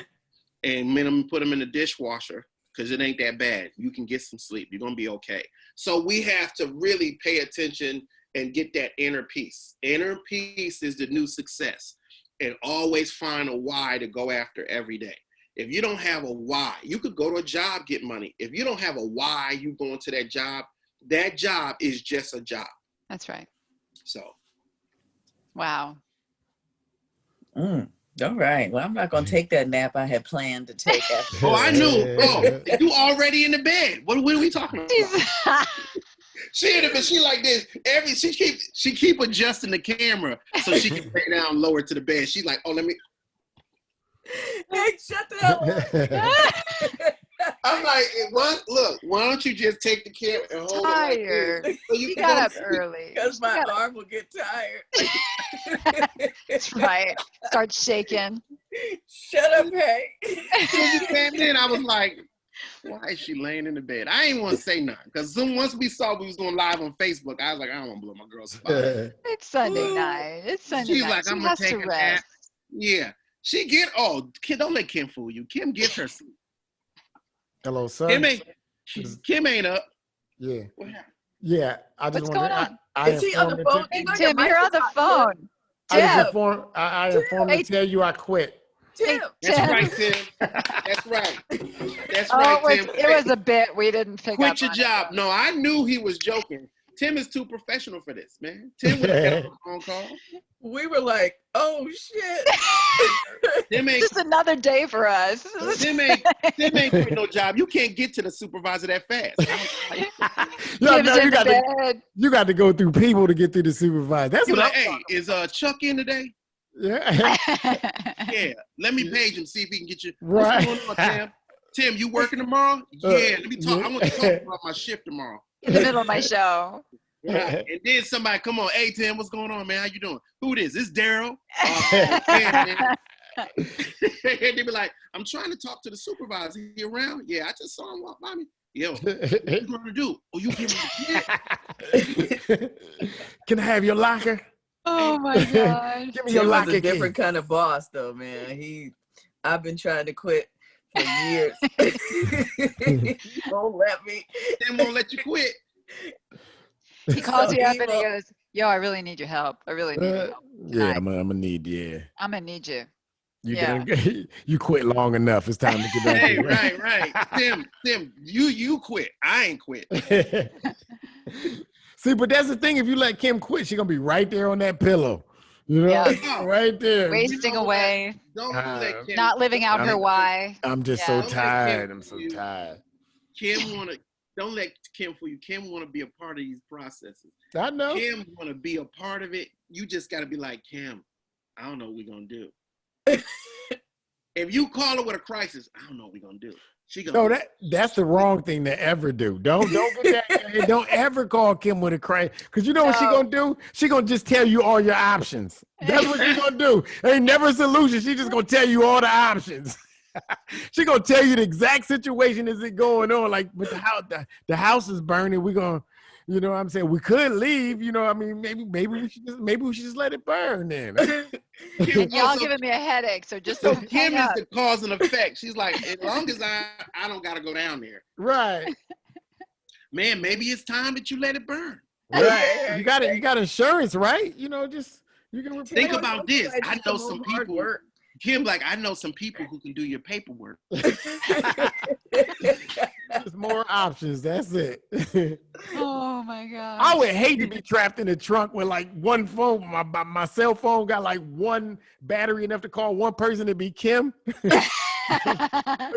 and put them in the dishwasher because it ain't that bad. You can get some sleep. You're going to be okay. So we have to really pay attention and get that inner peace. Inner peace is the new success. And always find a why to go after every day. If you don't have a why, you could go to a job, get money. If you don't have a why you going to that job is just a job. That's right. So. Wow. All right. Well, I'm not going to take that nap I had planned to take. Oh, I knew. Oh, you already in the bed. What are we talking about? She like this. She keep adjusting the camera so she can bring it down lower to the bed. She's like, oh, let me. Hey, shut the hell up. I'm like, look, why don't you just take the camera and hold tired. it like this? So you got up early. Because my arm will get tired. That's right. Start shaking. Shut up, hey. When you came in, I was like, why is she laying in the bed? I ain't want to say nothing. Because once we saw we was going live on Facebook, I was like, I don't want to blow my girl's spot. It's Sunday night. It's Sunday She's night. like, I'm going to take a nap. Yeah. She Kim, don't let Kim fool you. Kim gets her sleep. Hello, son. Kim ain't up. Yeah. Yeah. I just What's going on? Is he on the phone? Tim, you're on the phone. I informed to tell you I quit. Tim. That's right, Tim. That's right. That's right, Tim. It was a bit we didn't pick up. Quit your job. No, I knew he was joking. Tim is too professional for this, man. Tim would have got on a phone call. We were like, oh shit. Just another day for us. Tim ain't quit no job. You can't get to the supervisor that fast. You got to go through people to get through the supervisor. That's what like, hey, is Chuck in today? Yeah. Yeah. Let me page him, see if he can get you. Right. What's going on, Tim? Tim, you working tomorrow? Yeah, let me talk. I want to talk about my shift tomorrow. In the middle of my show. Right. And then somebody come on, hey Tim, what's going on, man? How you doing? Who it is? This Daryl. And they be like, I'm trying to talk to the supervisor. He around? Yeah, I just saw him walk by me. Yo, what you gonna do? Oh, you give me the kid? Can I have your locker? Oh my God. Give me your Tim was locker a different key. kind of boss, though, man. I've been trying to quit for years. He won't let me. Tim won't let you quit. He calls So you up and he evil. goes, yo, I really need your help. I really need your help. Yeah, tonight. I'm gonna need. Yeah, I'm going to need you. you Yeah. done. You quit long enough. It's time to get back. Hey, to right. Tim, you quit. I ain't quit. See, but that's the thing. If you let Kim quit, she's gonna be right there on that pillow. You know, Yeah. right there. Wasting away, Don't let Kim. not living out her why. I'm just Yeah. so tired. I'm so tired. Don't let Kim fool you. Kim wanna be a part of these processes. I know. Kim wanna be a part of it. You just gotta be like, Kim, I don't know what we're gonna do. If you call her with a crisis, I don't know what we're gonna do. She gonna No, that's the wrong thing to ever do. Don't get that. Don't ever call Kim with a crisis, because you know what she gonna do? She gonna just tell you all your options. That's what she gonna do. Ain't never a solution. She just gonna tell you all the options. She gonna tell you the exact situation is it going on. Like, but the house is burning. We gonna, you know what I'm saying? We could leave, you know. I mean, maybe we should just let it burn then. Y'all giving me a headache, so just So hang Kim is up. the cause and effect. She's like, as long as I don't gotta go down there. Right. Man, maybe it's time that you let it burn. Right. You got insurance, right? You know, just you can replace. Think about this. I know some hard people. work. Kim, like, I know some people who can do your paperwork. There's more options. That's it. Oh my God. I would hate to be trapped in the trunk with like one phone. My cell phone got like one battery enough to call one person to be Kim. They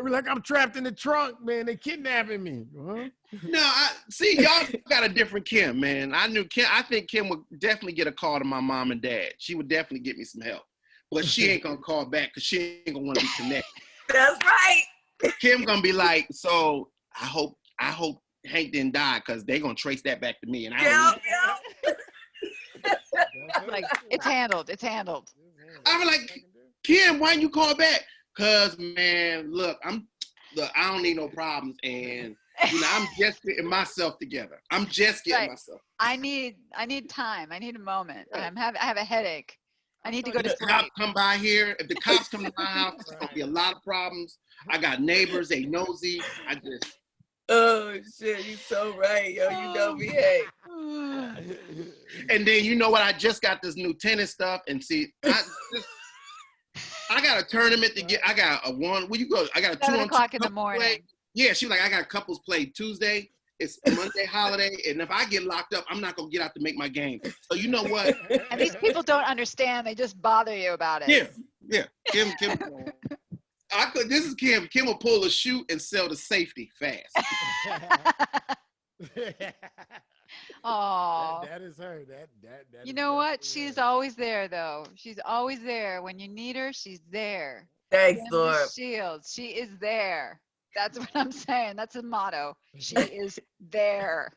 be like, I'm trapped in the trunk, man. They kidnapping me. Huh? No, I see y'all got a different Kim, man. I think Kim would definitely get a call to my mom and dad. She would definitely get me some help. But she ain't gonna call back because she ain't gonna want to be connected. That's right. Kim gonna be like, so I hope Hank didn't die because they gonna trace that back to me. And I don't know. Like, it's handled. It's handled. I be like, Kim, why you call back? Cause man, look, I don't need no problems, and you know, I'm just getting myself together. I'm just getting myself. I need time. I need a moment. I have a headache. I need to go to If the sleep. cops come by here, if the cops come to my house, there's gonna be a lot of problems. I got neighbors, they nosy. Oh shit, you so right, yo. You know me, hey. And then you know what? I just got this new tennis stuff, and see, I got a tournament to get. I got a one. Where you go? I got a 7 o'clock 2-on-2 in the morning. play. Yeah, she was like, I got couples play Tuesday. It's a Monday holiday, and if I get locked up, I'm not gonna get out to make my game. So you know what? And these people don't understand. They just bother you about it. Yeah. Kim. This is Kim. Kim will pull a shoot and sell the safety fast. Oh. That is her. That You know what? She's always there, though. She's always there. When you need her, she's there. Thanks, Kim Lord. Shields. She is there. That's what I'm saying. That's the motto. She is there.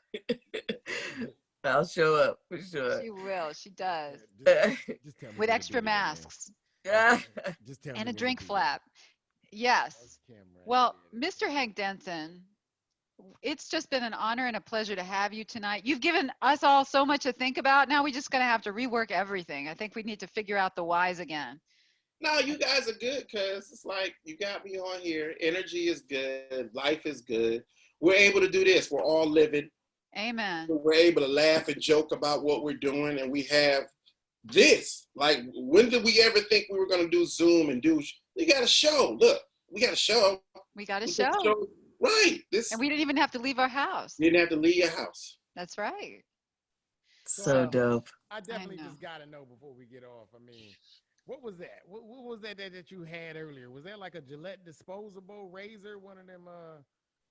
I'll show up for sure. She will. She does. Just tell me With when extra to be there, man. masks Just tell me and a when to drink be there. flap. Yes. That's Kim right Well, there. Mr. Hank Denson, it's just been an honor and a pleasure to have you tonight. You've given us all so much to think about. Now we're just going to have to rework everything. I think we need to figure out the whys again. No, you guys are good because it's like you got me on here. Energy is good. Life is good. We're able to do this. We're all living. Amen. We're able to laugh and joke about what we're doing, and we have this. Like, when did we ever think we were going to do Zoom and do? We got a show. Look, we got a show. We got a We got show. Right. This. And we didn't even have to leave our house. You didn't have to leave your house. That's right. So dope. I definitely know. just gotta know before we get off. I mean, what was that? What was that you had earlier? Was that like a Gillette disposable razor? One of them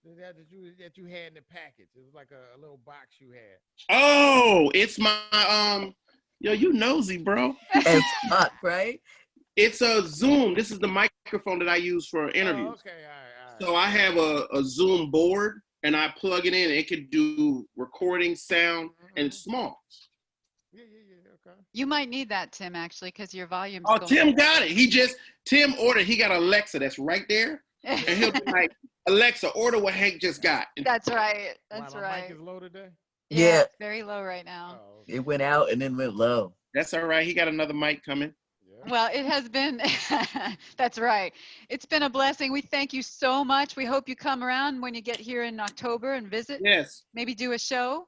that you had in the package? It was like a little box you had. Oh, it's my yo, you nosy, bro. As fuck, right? It's a Zoom. This is the microphone that I use for interviews. Oh, okay, all right. So I have a Zoom board, and I plug it in. And it can do recording, sound, and it's small. Yeah. You might need that, Tim, actually, because your volume's Oh, going Tim up. got it. Tim ordered. He got Alexa that's right there, and he'll be like, "Alexa, order what Hank just got." That's right. That's My right. mic is low today. Yeah. It's very low right now. Oh, It went out and then went low. That's all right. He got another mic coming. yeah. Well, it has been, that's right. It's been a blessing. We thank you so much. We hope you come around when you get here in October and visit, Yes. maybe do a show.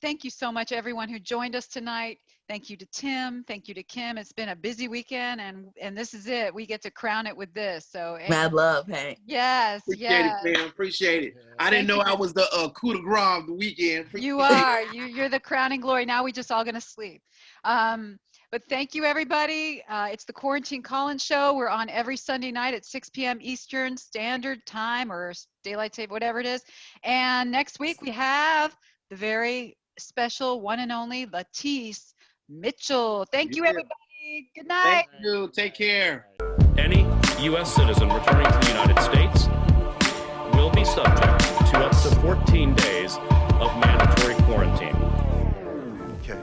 Thank you so much, everyone who joined us tonight. Thank you to Tim. Thank you to Kim. It's been a busy weekend, and this is it. We get to crown it with this. So, Mad love, Hank. yes, Appreciate it, man. Appreciate it. I didn't Thank know you. I was the coup de grace of the weekend. You are. You're the crowning glory. Now we just all gonna sleep. But thank you, everybody. It's the Quarantine Call-In Show. We're on every Sunday night at 6 p.m. Eastern Standard Time or Daylight Saving, whatever it is. And next week we have the very special one and only Latisse Mitchell. Thank you, Yeah. everybody. Good night. Thank you. Take care. Any U.S. citizen returning to the United States will be subject to up to 14 days of mandatory quarantine. Okay.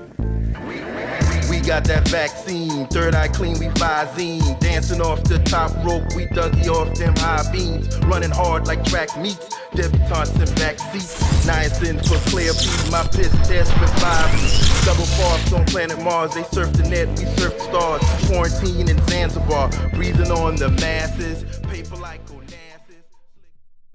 We got that vaccine, third eye clean, we Visine. Dancing off the top rope, we Dougie off them high beams. Running hard like track meets, debutantes in back seats. Niacin for clear P, my piss test for 5. Double parks on planet Mars, they surf the net, we surf the stars. Quarantine in Zanzibar, breathing on the masses. Paper like